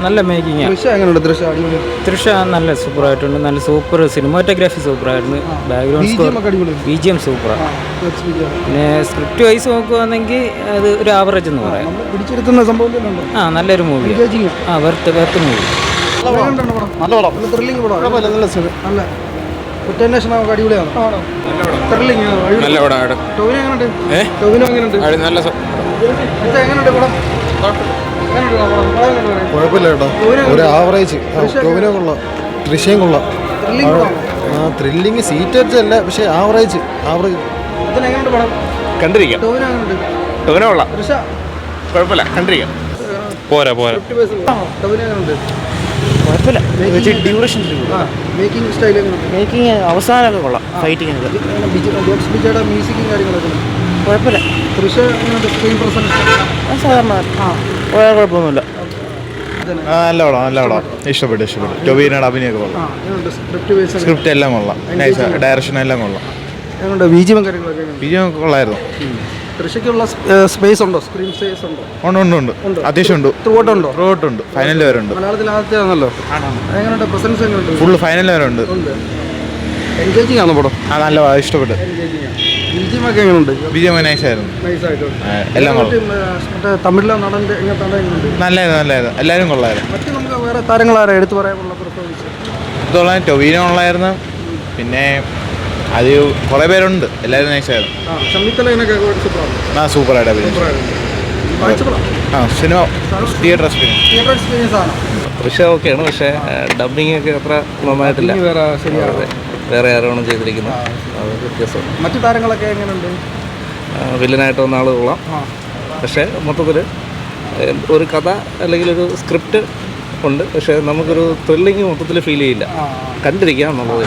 നല്ല മേക്കിംഗ്. തൃഷ നല്ല സൂപ്പറായിട്ടുണ്ട്. നല്ല സൂപ്പർ സിനിമാറ്റോഗ്രാഫി സൂപ്പറായിരുന്നു. ബാക്ക്ഗ്രൗണ്ട് സ്കോർ BGM സൂപ്പറാണ്. പിന്നെ സ്ക്രിപ്റ്റ് വൈസ് നോക്കുകയാണെങ്കിൽ അത് ഒരു ആവറേജ് എന്ന് പറയാം. നല്ലൊരു മൂവി. Worth movie. കുഴപ്പമില്ല കേട്ടോ, ഒരു ആവറേജ്. ടോവിനോ കൊള്ളാം, തൃശ്ശയും കൊള്ളാം. ത്രില്ലിങ് സീറ്റ് അല്ല, പക്ഷേ ആവറേജ്. കണ്ടിരിക്കാം. ടോവിനോ കൊള്ളാം, കുഴപ്പമില്ല, കണ്ടിരിക്കാം. പോരാ കുഴപ്പമില്ല. മേക്കിംഗ് അവസാനമൊക്കെ കൊള്ളാം. ഫൈറ്റിംഗ് കുഴപ്പമില്ല. സാധാരണ കുഴപ്പമൊന്നുമില്ല. നല്ല പടം ഇഷ്ടപ്പെട്ടു. ടൊവിനോയുടെ അഭിനയൊക്കെ കൊള്ളാം. സ്ക്രിപ്റ്റ് എല്ലാം കൊള്ളാം. നൈസ്. ഡയറക്ഷൻ എല്ലാം കൊള്ളാം. BGM കൊള്ളായിരുന്നു. സ്പേസ് ഉണ്ടോ? സ്ക്രീൻ സ്പേസ് ഉണ്ടോ? ഉണ്ട്. അത്യാവശ്യം ഉണ്ട്. ത്രൂഔട്ടുണ്ട്. ഫൈനൽ വരെ ഉണ്ട്. ഫുള്ള് ഫൈനൽ വരെ ഉണ്ട്. എൻഗേജിംഗ് ആണോ പടം? നല്ല ഇഷ്ടപ്പെട്ടു. BGM നൈസായിരുന്നു. എല്ലാം കൊള്ളാം. തമിഴിലെ നടൻ്റെ നല്ലതായിരുന്നു. എല്ലാവരും കൊള്ളായിരുന്നു. മറ്റു നമുക്ക് വേറെ താരങ്ങളാരെ എടുത്തു പറയാനുള്ള പെർഫോമൻസ്? ടൊവിനോ കൊള്ളായിരുന്നു. പിന്നെ അത് കുറേ പേരുണ്ട്. എല്ലാവരും നൈസായിരുന്നു. സൂപ്പറായിട്ട് അഭിനയിച്ചു. സിനിമ തിയേറ്റർ എക്സ്പീരിയൻസ് ആണ്. പക്ഷേ ഓക്കെയാണ്. പക്ഷേ ഡബിങ് ഒക്കെ അത്ര നന്നായിട്ടില്ല. വേറെ ആരാണ് ചെയ്തിരിക്കുന്നത്, അത് വ്യത്യാസം. മറ്റു താരങ്ങളൊക്കെ എങ്ങനെയുണ്ട്? വില്ലനായിട്ട് വന്ന ആൾ കൊള്ളാം. പക്ഷേ മൊത്തത്തിൽ ഒരു കഥ അല്ലെങ്കിൽ ഒരു സ്ക്രിപ്റ്റ് ഉണ്ട്. പക്ഷേ നമുക്കൊരു ത്രില്ലിങ് മൊത്തത്തിൽ ഫീൽ ചെയ്യില്ല. കണ്ടിരിക്കാം എന്നുള്ളത്.